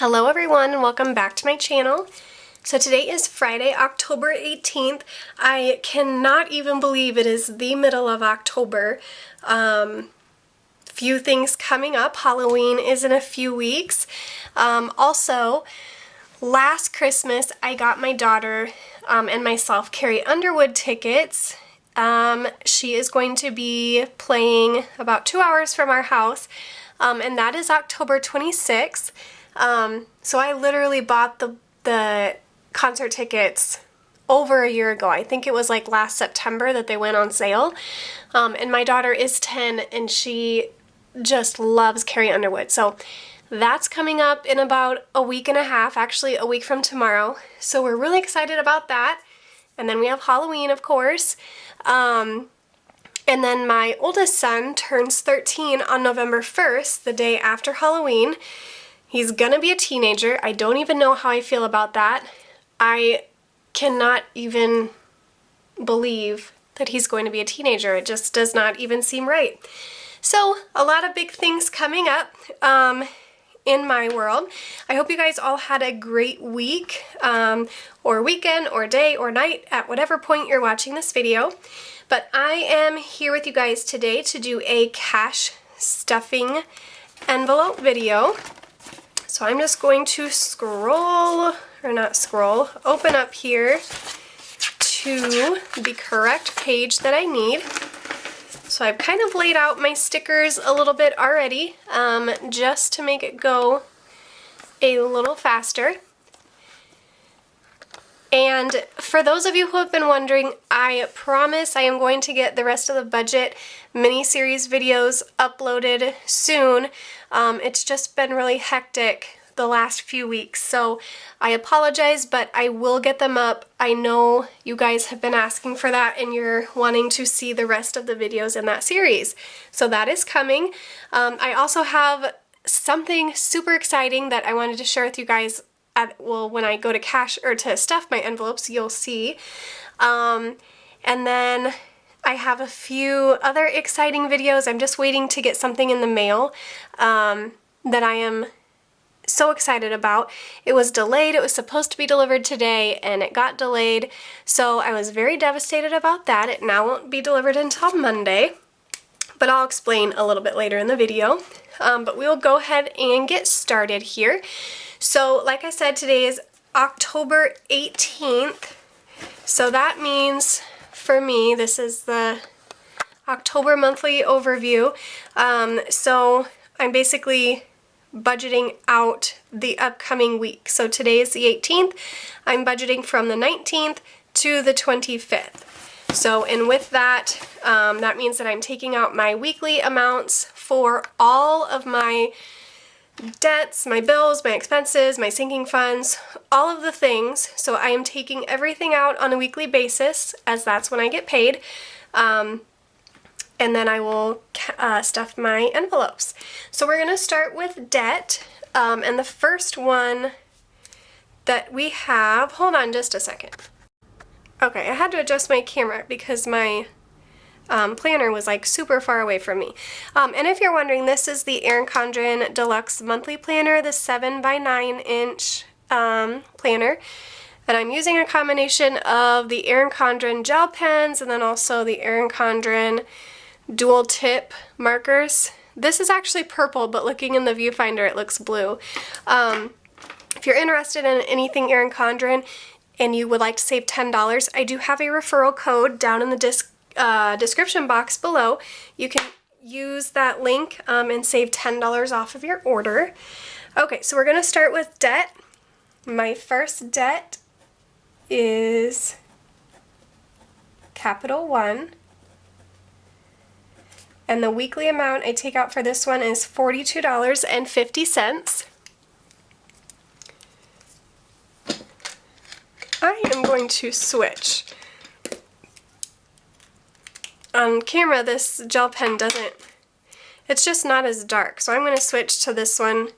Hello everyone and welcome back to my channel. So today is Friday, October 18th. I cannot even believe it is the middle of October. Few things coming up. Halloween is in a few weeks. Also, last Christmas I got my daughter and myself Carrie Underwood tickets. She is going to be playing about 2 hours from our house, and that is October 26th. So I literally bought the concert tickets over a year ago. I think it was like last September that they went on sale. And my daughter is 10 and she just loves Carrie Underwood. So that's coming up in about a week and a half, actually a week from tomorrow. So we're really excited about that. And then we have Halloween, of course. And then my oldest son turns 13 on November 1st, the day after Halloween. He's gonna be a teenager. I don't even know how I feel about that. I cannot even believe that he's going to be a teenager. It just does not even seem right. So, a lot of big things coming up in my world. I hope you guys all had a great week, or weekend, or day, or night, at whatever point you're watching this video. But I am here with you guys today to do a cash stuffing envelope video. So I'm just going to open up here to the correct page that I need. So I've kind of laid out my stickers a little bit already, just to make it go a little faster. And for those of you who have been wondering, I promise I am going to get the rest of the budget mini-series videos uploaded soon. It's just been really hectic the last few weeks, so I apologize, but I will get them up. I know you guys have been asking for that and you're wanting to see the rest of the videos in that series. So that is coming. I also have something super exciting that I wanted to share with you guys when I go to cash or to stuff my envelopes, you'll see. And then I have a few other exciting videos. I'm just waiting to get something in the mail that I am so excited about. It was delayed. It was supposed to be delivered today and it got delayed. So I was very devastated about that. It now won't be delivered until Monday, but I'll explain a little bit later in the video. But we will go ahead and get started here. So like I said, today is October 18th. So that means for me, this is the October monthly overview. So I'm basically budgeting out the upcoming week. So today is the 18th. I'm budgeting from the 19th to the 25th. So, and with that, that means that I'm taking out my weekly amounts for all of my debts, my bills, my expenses, my sinking funds, all of the things. So I am taking everything out on a weekly basis, as that's when I get paid. And then I will stuff my envelopes. So we're going to start with debt. And the first one that we have, hold on just a second. Okay, I had to adjust my camera because my planner was like super far away from me. And if you're wondering, this is the Erin Condren Deluxe Monthly Planner, the 7x9-inch planner. And I'm using a combination of the Erin Condren gel pens and then also the Erin Condren dual tip markers. This is actually purple, but looking in the viewfinder it looks blue. If you're interested in anything Erin Condren and you would like to save $10, I do have a referral code down in the description box below. You can use that link and save $10 off of your order. Okay, so we're going to start with debt. My first debt is Capital One. And the weekly amount I take out for this one is $42.50. I am going to switch. On camera, this gel pen it's just not as dark. So I'm going to switch to this one,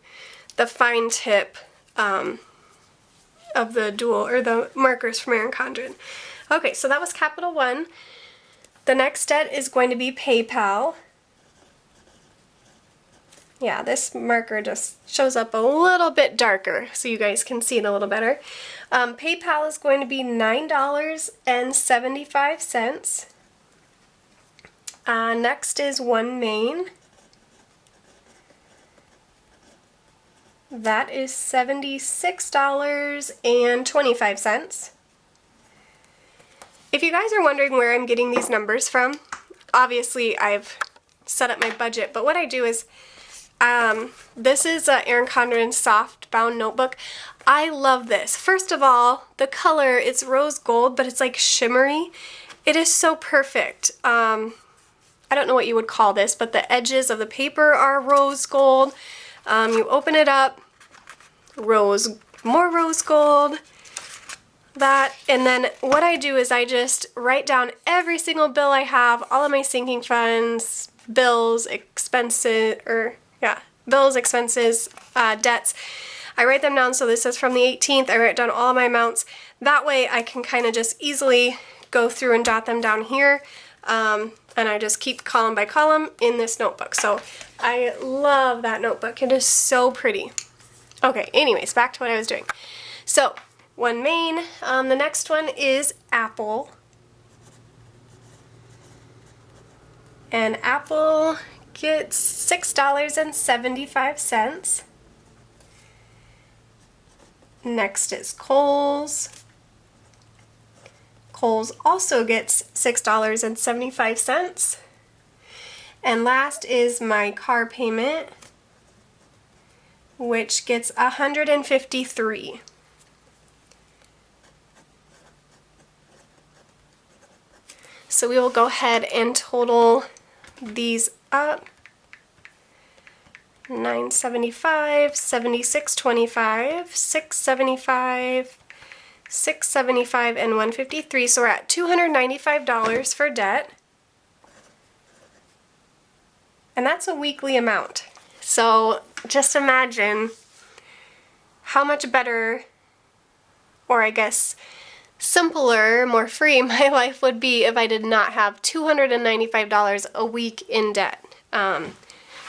the fine tip of the dual, or the markers from Erin Condren. Okay, so that was Capital One. The next debt is going to be PayPal. Yeah, this marker just shows up a little bit darker so you guys can see it a little better. PayPal is going to be $9.75. Next is OneMain. That is $76.25. If you guys are wondering where I'm getting these numbers from, obviously I've set up my budget, but what I do is, this is Erin Condren soft bound notebook. I love this. First of all, the color, it's rose gold, but it's like shimmery. It is so perfect. I don't know what you would call this, but the edges of the paper are rose gold. You open it up, more rose gold, that, and then what I do is I just write down every single bill I have, all of my sinking funds, bills, expenses, debts. I write them down, so this is from the 18th, I write down all of my amounts. That way I can kind of just easily go through and jot them down here, and I just keep column by column in this notebook. So I love that notebook. It is so pretty. Okay, anyways, back to what I was doing. So, OneMain, the next one is Apple. And Apple gets $6.75. Next is Kohl's. Kohl's also gets $6.75. And last is my car payment, which gets $153. So we will go ahead and total these up. $975, $76.25, $675, $675, and $153. So we're at $295 for debt. And that's a weekly amount. So just imagine how much better, or I guess simpler, more free my life would be if I did not have $295 a week in debt.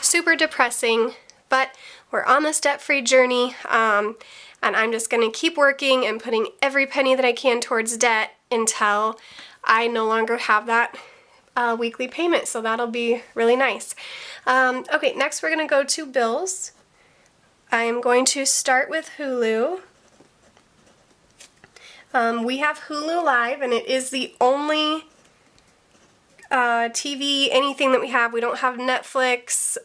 Super depressing, but we're on this debt-free journey, and I'm just going to keep working and putting every penny that I can towards debt until I no longer have that weekly payment, so that'll be really nice. Okay, next we're going to go to bills. I am going to start with Hulu. We have Hulu Live, and it is the only TV, anything that we have. We don't have Netflix,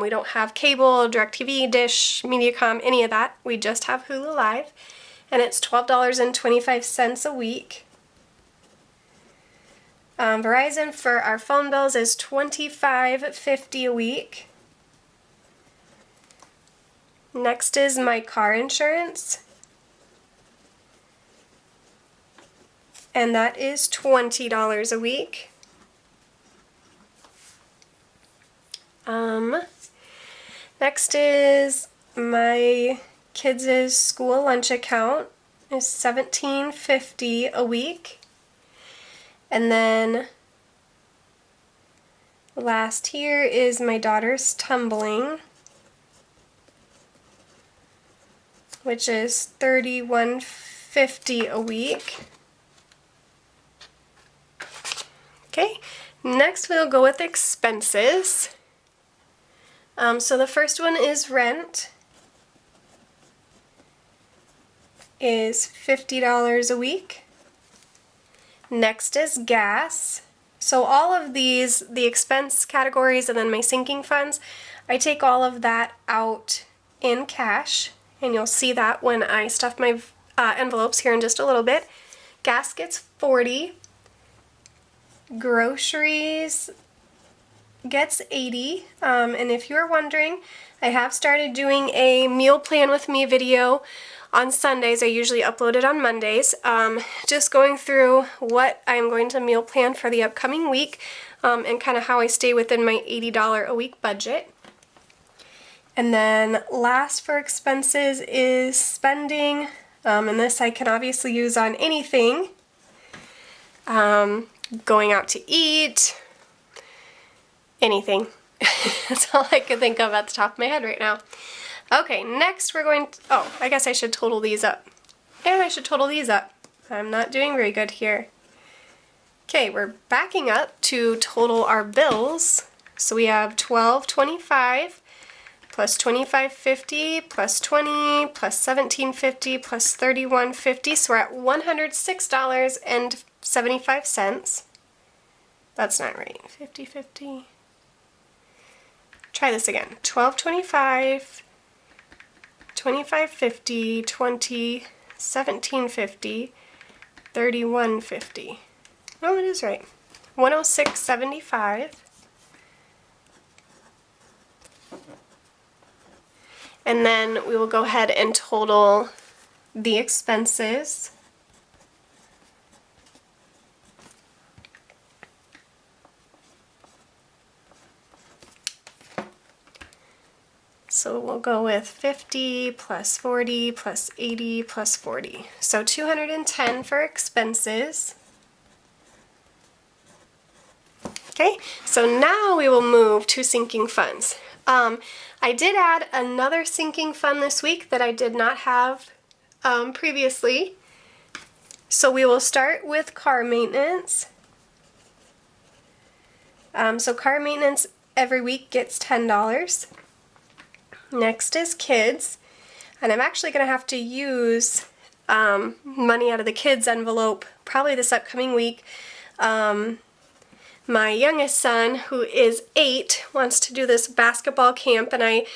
we don't have cable, DirecTV, Dish, Mediacom, any of that. We just have Hulu Live, and it's $12.25 a week. Verizon for our phone bills is $25.50 a week. Next is my car insurance, and that is $20 a week. Next is my kids' school lunch account is $17.50 a week. And then last here is my daughter's tumbling, which is $31.50 a week. Okay, next we'll go with expenses. So the first one is rent, is $50 a week. Next is gas. So all of these, the expense categories and then my sinking funds, I take all of that out in cash, and you'll see that when I stuff my envelopes here in just a little bit. Gas gets $40. Groceries gets $80. And if you're wondering, I have started doing a meal plan with me video on Sundays. I usually upload it on Mondays. Just going through what I'm going to meal plan for the upcoming week, and kind of how I stay within my $80 a week budget. And then last for expenses is spending, and this I can obviously use on anything. Going out to eat, anything. That's all I could think of at the top of my head right now. Okay, next we're going to, oh, I guess I should total these up. And I should total these up. I'm not doing very good here. Okay, we're backing up to total our bills. So we have $12.25 plus $25.50 plus $20 plus $17.50 plus $31.50. So we're at $106.75. That's not right. 50/50. Try this again. $12.25, $25.50, $20, $17.50, $31.50. Oh, it is right. $106.75. And then we will go ahead and total the expenses. So we'll go with 50 plus 40 plus 80 plus 40. So 210 for expenses. Okay, so now we will move to sinking funds. I did add another sinking fund this week that I did not have previously. So we will start with car maintenance. So car maintenance every week gets $10. Next is kids, and I'm actually going to have to use money out of the kids envelope probably this upcoming week. My youngest son, who is 8, wants to do this basketball camp, and I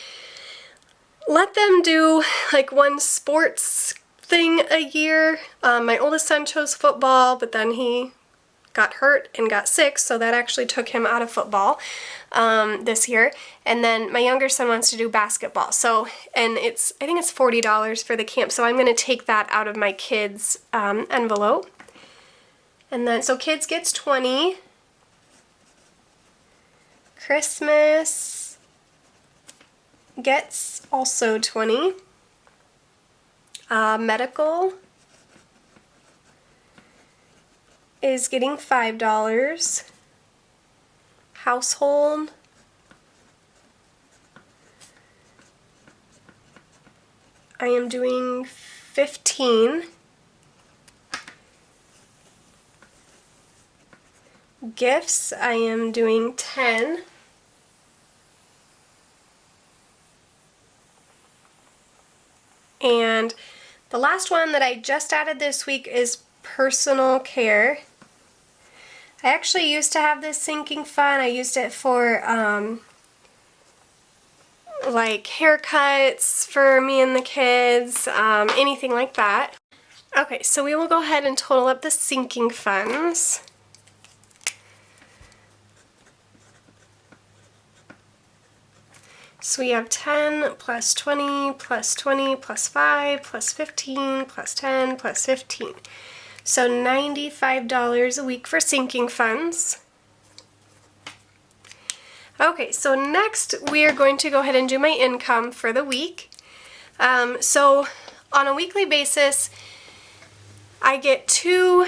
let them do like one sports thing a year. My oldest son chose football, but then he got hurt and got sick, so that actually took him out of football this year. And then my younger son wants to do basketball. So, and I think it's $40 for the camp, so I'm going to take that out of my kids' envelope. And then, so kids gets 20. Christmas gets also 20. Medical is getting $5. Household I am doing 15. Gifts I am doing 10. And the last one that I just added this week is personal care. I actually used to have this sinking fund. I used it for like haircuts for me and the kids, anything like that. Okay, so we will go ahead and total up the sinking funds. So we have 10 plus 20 plus 20 plus 5 plus 15 plus 10 plus 15. So $95 a week for sinking funds. Okay, so next we are going to go ahead and do my income for the week. So on a weekly basis, I get 2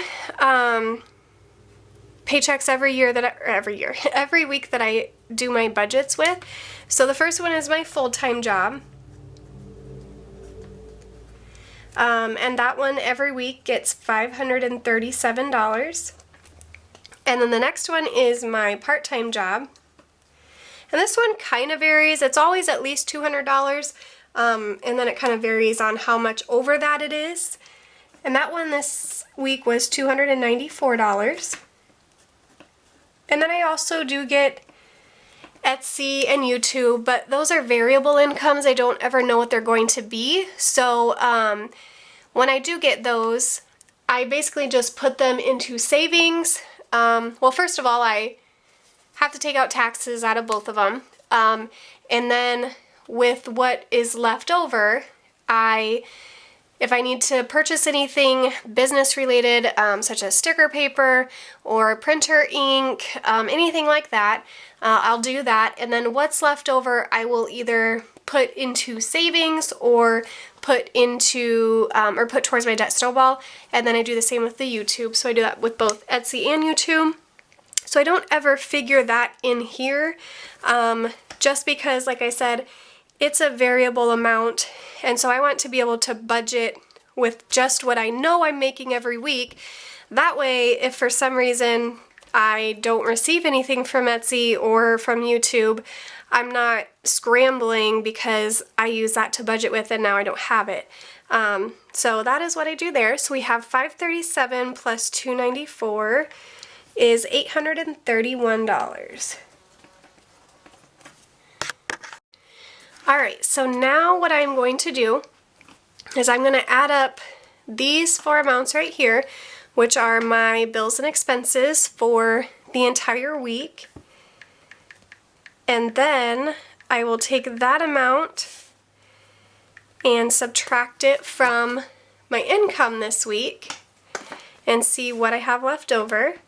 paychecks every week that I do my budgets with. So the first one is my full-time job. And that one every week gets $537. And then the next one is my part-time job. And this one kind of varies. It's always at least $200, and then it kind of varies on how much over that it is. And that one this week was $294. And then I also do get Etsy and YouTube, but those are variable incomes. I don't ever know what they're going to be. So when I do get those, I basically just put them into savings. Well, first of all, I have to take out taxes out of both of them. And then with what is left over, if I need to purchase anything business related, such as sticker paper or printer ink, anything like that, I'll do that. And then what's left over, I will either put into savings or put into, or put towards my debt snowball. And then I do the same with the YouTube. So I do that with both Etsy and YouTube. So I don't ever figure that in here, just because, like I said, it's a variable amount, and so I want to be able to budget with just what I know I'm making every week. That way, if for some reason I don't receive anything from Etsy or from YouTube, I'm not scrambling because I use that to budget with and now I don't have it. So that is what I do there. So we have $537 plus $294 is $831. Alright, so now what I'm going to do is I'm going to add up these four amounts right here, which are my bills and expenses for the entire week. And then I will take that amount and subtract it from my income this week and see what I have left over.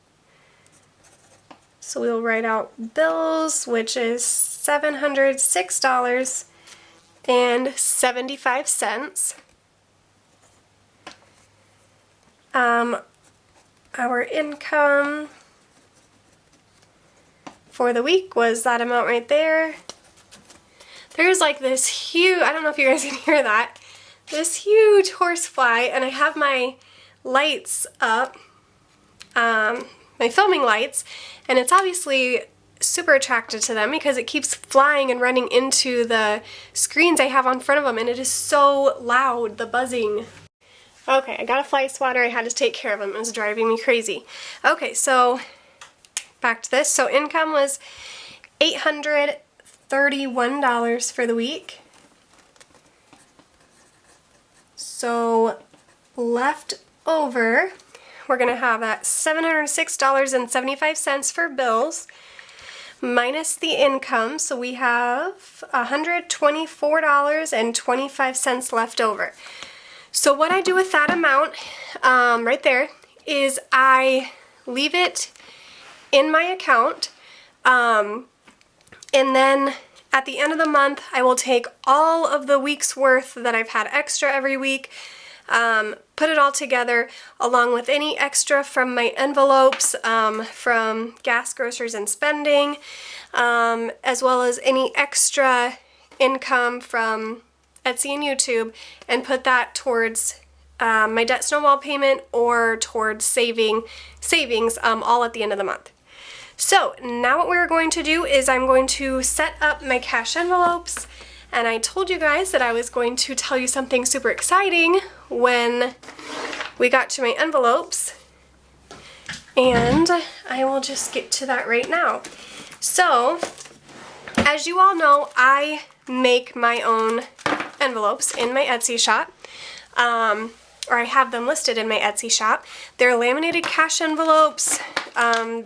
So we'll write out bills, which is $706.75. Our income for the week was that amount right there. There's like this huge, I don't know if you guys can hear that, this huge horsefly, and I have my lights up, my filming lights, and it's obviously super attracted to them because it keeps flying and running into the screens I have on front of them, and it is so loud, the buzzing. Okay, I got a fly swatter, I had to take care of him, it was driving me crazy. Okay, back to this. So income was $831 for the week. So left over, we're going to have that $706.75 for bills minus the income. So we have $124.25 left over. So what I do with that amount right there is I leave it in my account, and then at the end of the month I will take all of the week's worth that I've had extra every week, put it all together along with any extra from my envelopes, from gas, groceries, and spending, as well as any extra income from Etsy and YouTube, and put that towards my debt snowball payment or towards savings all at the end of the month. So now what we're going to do is I'm going to set up my cash envelopes, and I told you guys that I was going to tell you something super exciting when we got to my envelopes, and I will just get to that right now. So as you all know, I make my own envelopes in my Etsy shop, or I have them listed in my Etsy shop. They're laminated cash envelopes.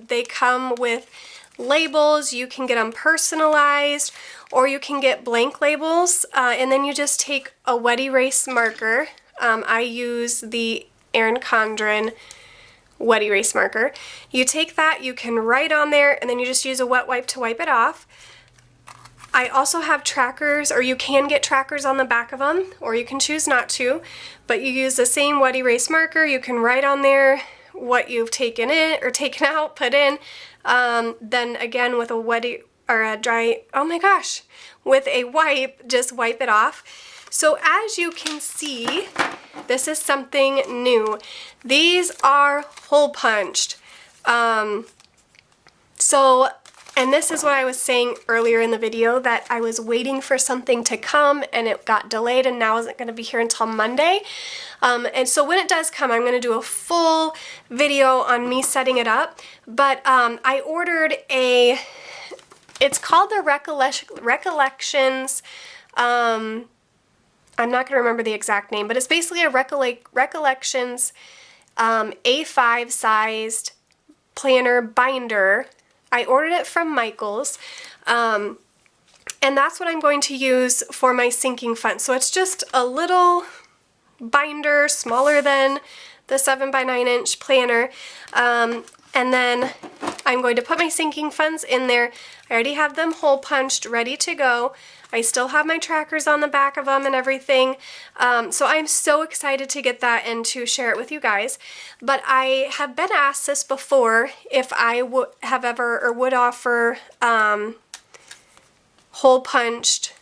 They come with labels. You can get them personalized, or you can get blank labels, and then you just take a wet erase marker. I use the Erin Condren wet erase marker. You take that, you can write on there, and then you just use a wet wipe to wipe it off. I also have trackers, or you can get trackers on the back of them, or you can choose not to, but you use the same wet erase marker. You can write on there what you've taken in or taken out, put in, then again with a with a wipe, just wipe it off. So as you can see, this is something new. These are hole punched. And this is what I was saying earlier in the video, that I was waiting for something to come and it got delayed and now isn't going to be here until Monday. And so when it does come, I'm going to do a full video on me setting it up. But I ordered it's called the Recollections, I'm not going to remember the exact name, but it's basically a Recollections A5 sized planner binder. I ordered it from Michael's, and that's what I'm going to use for my sinking fund. So it's just a little binder, smaller than the 7x9 inch planner, and then I'm going to put my sinking funds in there. I already have them hole punched, ready to go. I still have my trackers on the back of them and everything. So I'm so excited to get that and to share it with you guys. But I have been asked this before, if I have ever or would offer hole punched,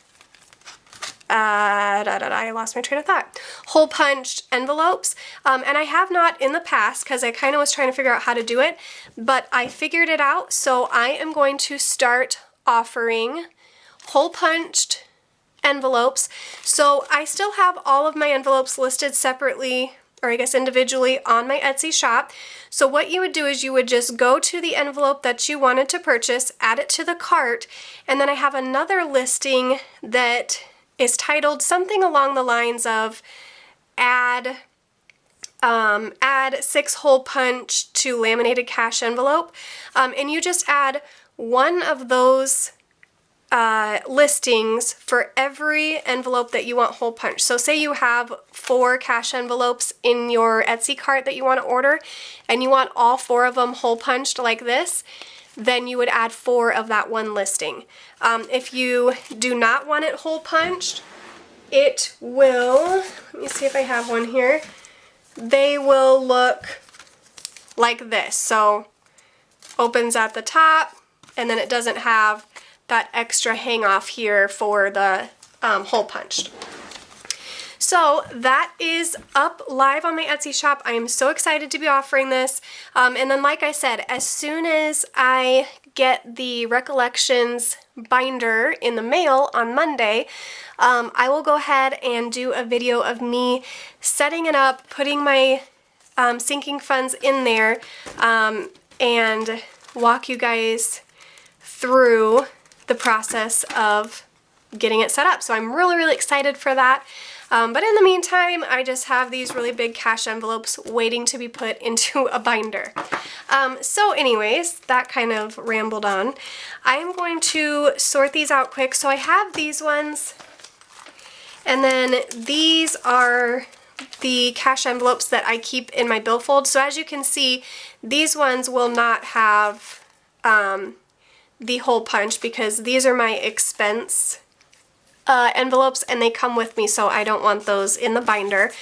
I lost my train of thought. Hole punched envelopes, and I have not in the past because I kind of was trying to figure out how to do it, but I figured it out, so I am going to start offering hole punched envelopes. So I still have all of my envelopes listed separately, or I guess individually, on my Etsy shop. So what you would do is you would just go to the envelope that you wanted to purchase, add it to the cart, and then I have another listing that is titled something along the lines of add 6 hole punch to laminated cash envelope, and you just add one of those listings for every envelope that you want hole punch. So say you have 4 cash envelopes in your Etsy cart that you want to order, and you want all 4 of them hole punched like this, then you would add 4 of that one listing. If you do not want it hole punched, it will, let me see if I have one here, they will look like this. So opens at the top, and then it doesn't have that extra hang off here for the hole punched. So that is up live on my Etsy shop. I am so excited to be offering this. And then like I said, as soon as I get the Recollections binder in the mail on Monday, I will go ahead and do a video of me setting it up, putting my sinking funds in there, and walk you guys through the process of getting it set up. So I'm really, really excited for that. But in the meantime, I just have these really big cash envelopes waiting to be put into a binder. So anyways, that kind of rambled on. I am going to sort these out quick. So I have these ones, and then these are the cash envelopes that I keep in my billfold. So as you can see, these ones will not have the hole punch because these are my expense envelopes, and they come with me, so I don't want those in the binder.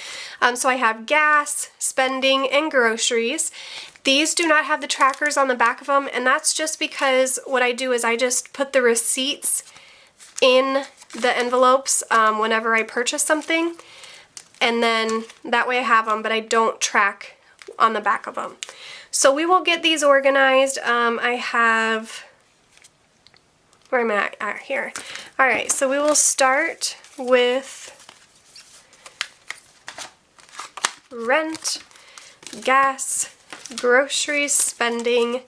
So I have gas, spending, and groceries. These do not have the trackers on the back of them, and that's just because what I do is I just put the receipts in the envelopes whenever I purchase something, and then that way I have them, but I don't track on the back of them. So we will get these organized. I have, where am I at here? Alright, so we will start with rent, gas, groceries, spending,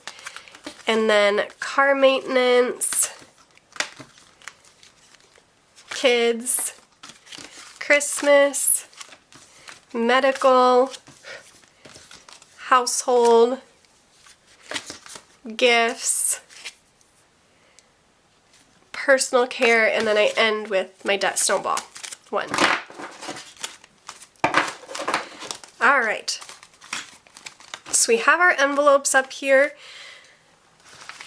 and then car maintenance, kids, Christmas, medical, household, gifts, personal care, and then I end with my debt snowball one. Alright, so we have our envelopes up here.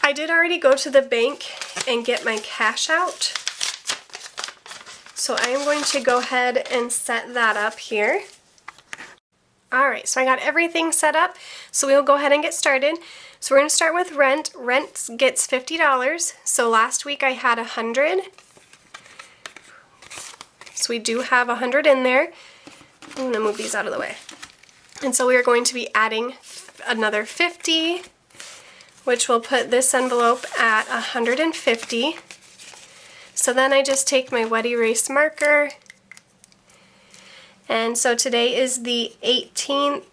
I did already go to the bank and get my cash out, so I am going to go ahead and set that up here. Alright, so I got everything set up, so we will go ahead and get started. So we're going to start with rent. Rent gets $50, so last week I had $100. So we do have $100 in there. I'm going to move these out of the way. And so we are going to be adding another $50, which will put this envelope at $150. So then I just take my wet erase marker, and so today is the 18th.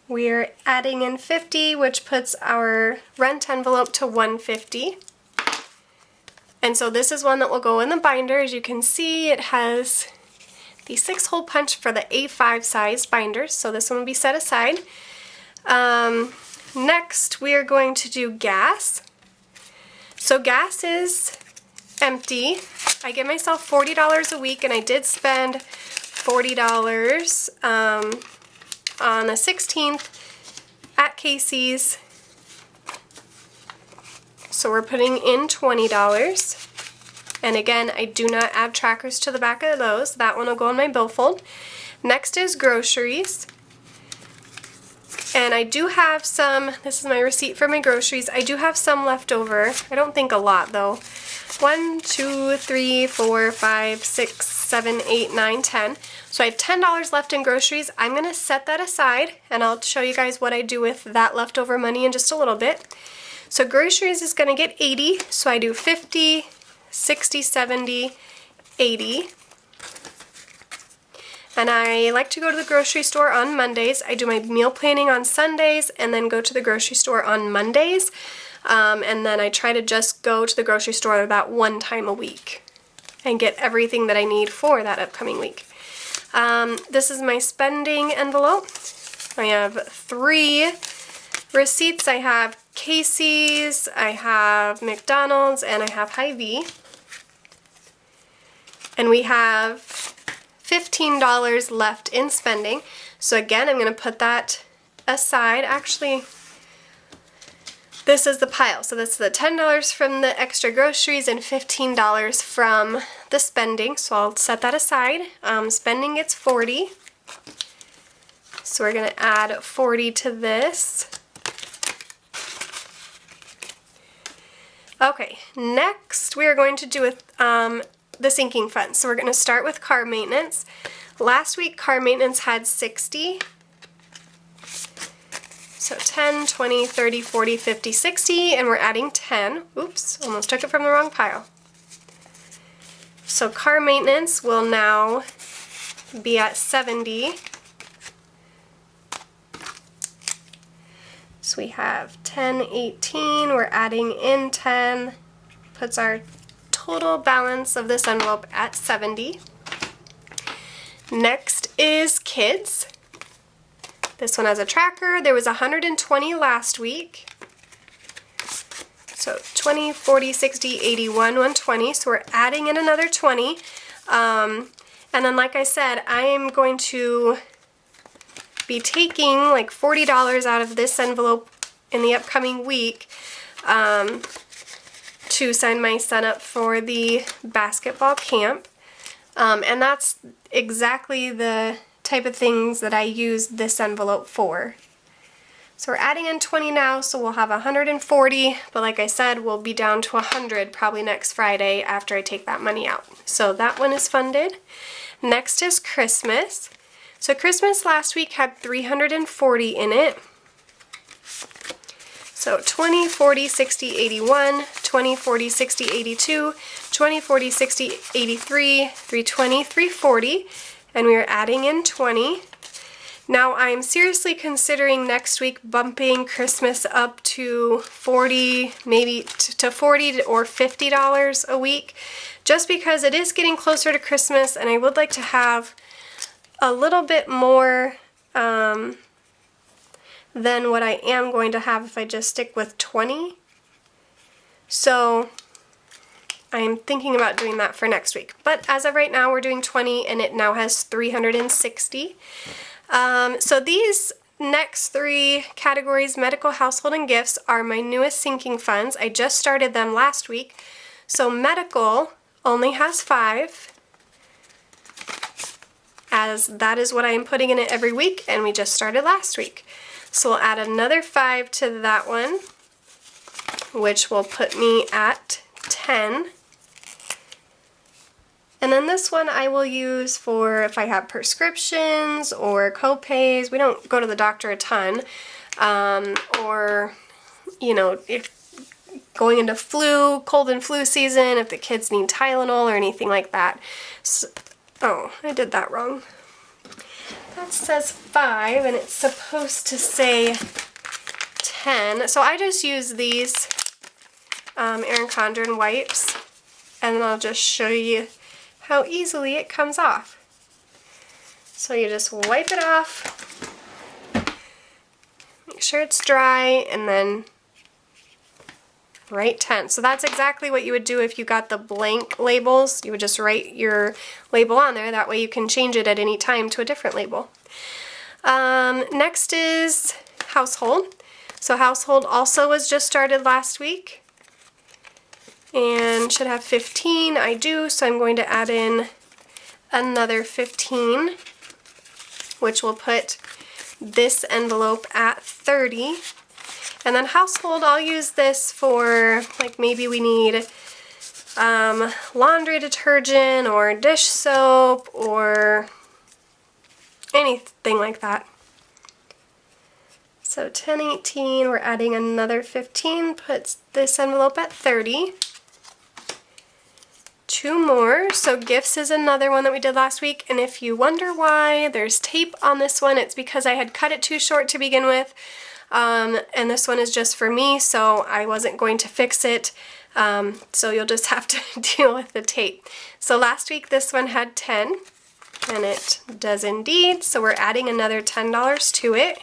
We're adding in 50, which puts our rent envelope to $150. And so this is one that will go in the binder. As you can see, it has the 6-hole punch for the A5 size binders, so this one will be set aside. Next, we are going to do gas. So gas is empty. I give myself $40 a week, and I did spend $40 on the 16th at Casey's. So we're putting in $20. And again, I do not add trackers to the back of those. That one will go in my billfold. Next is groceries. And I do have some, this is my receipt for my groceries. I do have some left over. I don't think a lot though. 1, 2, 3, 4, 5, 6, 7, 8, 9, 10. So I have $10 left in groceries. I'm going to set that aside and I'll show you guys what I do with that leftover money in just a little bit. So groceries is going to get 80. So I do 50, 60, 70, 80. And I like to go to the grocery store on Mondays. I do my meal planning on Sundays and then go to the grocery store on Mondays. And then I try to just go to the grocery store about 1 time a week and get everything that I need for that upcoming week. This is my spending envelope. I have 3 receipts. I have Casey's, I have McDonald's, and I have Hy-Vee. And we have $15 left in spending. So again, I'm going to put that aside. Actually, this is the pile. So that's the $10 from the extra groceries and $15 from the spending. So I'll set that aside. Spending gets 40. So we're going to add 40 to this. Okay, next we are going to do with the sinking fund. So we're going to start with car maintenance. Last week car maintenance had 60. So 10, 20, 30, 40, 50, 60, and we're adding 10. Oops, almost took it from the wrong pile. So car maintenance will now be at 70. So we have 10, 18, we're adding in 10, puts our total balance of this envelope at 70. Next is kids. This one has a tracker. There was 120 last week. So 20, 40, 60, 81, 120. So we're adding in another 20. And then like I said, I am going to be taking like $40 out of this envelope in the upcoming week to sign my son up for the basketball camp. And that's exactly the type of things that I use this envelope for. So we're adding in 20 now, so we'll have 140, but like I said, we'll be down to 100 probably next Friday after I take that money out. So that one is funded. Next is Christmas. So Christmas last week had 340 in it. So 20, 40, 60, 81, 20, 40, 60, 82, 20, 40, 60, 83, 320, 340, and we are adding in 20. Now I'm seriously considering next week bumping Christmas up to 40, maybe to 40 or $50 a week, just because it is getting closer to Christmas and I would like to have a little bit more than what I am going to have if I just stick with 20. So I'm thinking about doing that for next week. But as of right now, we're doing 20 and it now has 360. So these next 3 categories, medical, household, and gifts, are my newest sinking funds. I just started them last week. So medical only has 5, as that is what I am putting in it every week, and we just started last week. So we'll add another 5 to that one, which will put me at 10. And then this one I will use for if I have prescriptions or co-pays. We don't go to the doctor a ton. Or, you know, if going into cold and flu season, if the kids need Tylenol or anything like that. So, oh, I did that wrong. That says 5 and it's supposed to say 10. So I just use these Erin Condren wipes, and then I'll just show you how easily it comes off. So you just wipe it off, make sure it's dry, and then write 10. So that's exactly what you would do if you got the blank labels. You would just write your label on there. That way you can change it at any time to a different label. Next is household. So household also was just started last week. and should have 15. I do, so I'm going to add in another 15, which will put this envelope at 30. And then household, I'll use this for, like, maybe we need laundry detergent or dish soap or anything like that. So 10, 18, we're adding another 15, puts this envelope at 30. 2 more. So gifts is another one that we did last week, and if you wonder why there's tape on this one, it's because I had cut it too short to begin with, and this one is just for me, so I wasn't going to fix it, so you'll just have to deal with the tape. So last week this one had 10, and it does indeed, so we're adding another $10 to it.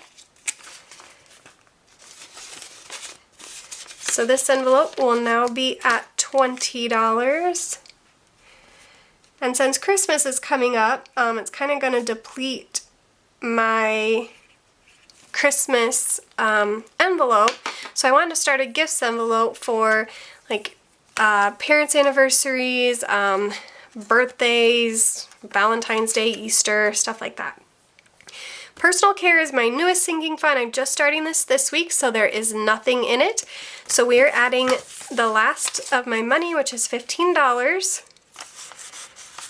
So this envelope will now be at $20. And since Christmas is coming up, it's kind of going to deplete my Christmas envelope. So I wanted to start a gifts envelope for like parents' anniversaries, birthdays, Valentine's Day, Easter, stuff like that. Personal care is my newest sinking fund. I'm just starting this week, so there is nothing in it. So we are adding the last of my money, which is $15,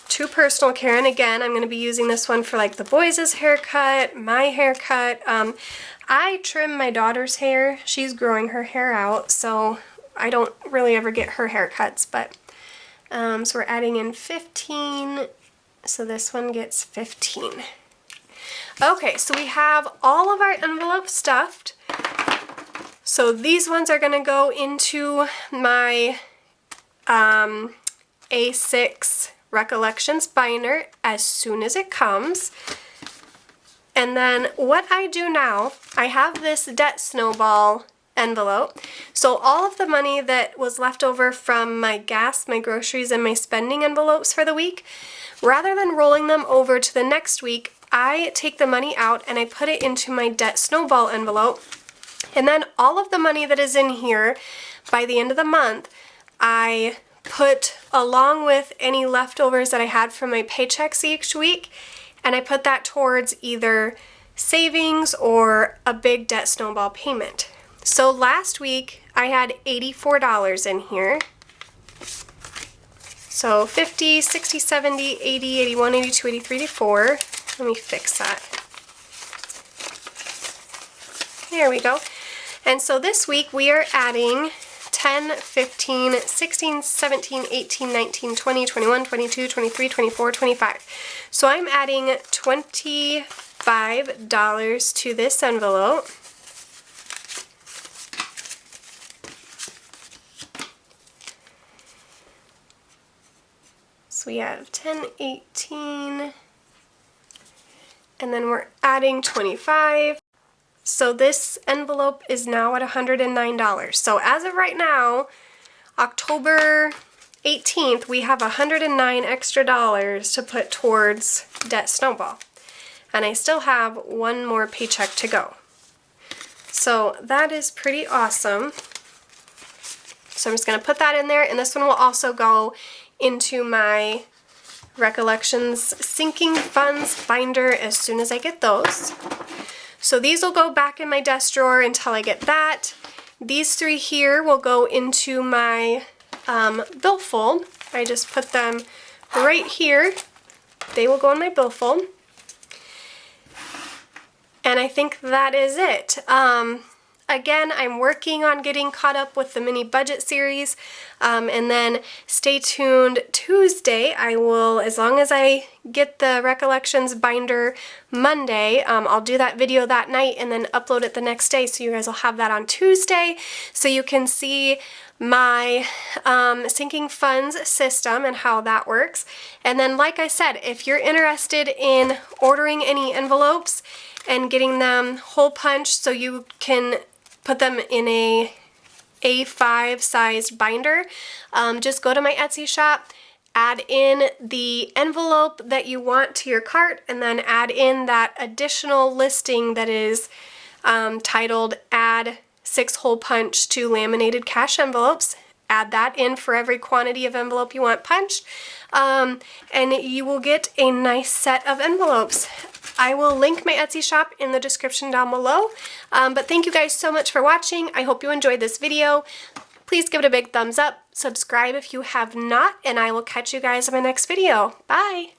to personal care. And again, I'm going to be using this one for like the boys' haircut, my haircut. I trim my daughter's hair. She's growing her hair out, so I don't really ever get her haircuts. But so we're adding in 15, so this one gets 15. Okay, so we have all of our envelopes stuffed. So these ones are going to go into my A6 Recollections binder as soon as it comes. And then what I do now, I have this debt snowball envelope. So all of the money that was left over from my gas, my groceries, and my spending envelopes for the week, rather than rolling them over to the next week, I take the money out and I put it into my debt snowball envelope. And then all of the money that is in here by the end of the month, I put along with any leftovers that I had from my paychecks each week, and I put that towards either savings or a big debt snowball payment. So last week I had $84 in here. So 50, 60, 70, 80, 81, 82, 83, 84. Let me fix that. There we go. And so this week we are adding 10, 15, 16, 17, 18, 19, 20, 21, 22, 23, 24, 25. So I'm adding $25 to this envelope. So we have 10, 18, and then we're adding 25. So this envelope is now at $109. So as of right now, October 18th, we have $109 extra to put towards debt snowball. And I still have one more paycheck to go. So that is pretty awesome. So I'm just going to put that in there, and this one will also go into my Recollections Sinking Funds binder as soon as I get those. So these will go back in my desk drawer until I get that. These 3 here will go into my billfold. I just put them right here. They will go in my billfold. And I think that is it. Again, I'm working on getting caught up with the mini budget series, and then stay tuned. Tuesday, I will, as long as I get the Recollections binder Monday, I'll do that video that night and then upload it the next day, so you guys will have that on Tuesday, so you can see my sinking funds system and how that works. And then, like I said, if you're interested in ordering any envelopes and getting them hole punched so you can put them in a A5 sized binder, just go to my Etsy shop, add in the envelope that you want to your cart, and then add in that additional listing that is titled Add 6 Hole Punch to Laminated Cash Envelopes, add that in for every quantity of envelope you want punched, and you will get a nice set of envelopes. I will link my Etsy shop in the description down below, but thank you guys so much for watching. I hope you enjoyed this video. Please give it a big thumbs up, subscribe if you have not, and I will catch you guys in my next video. Bye!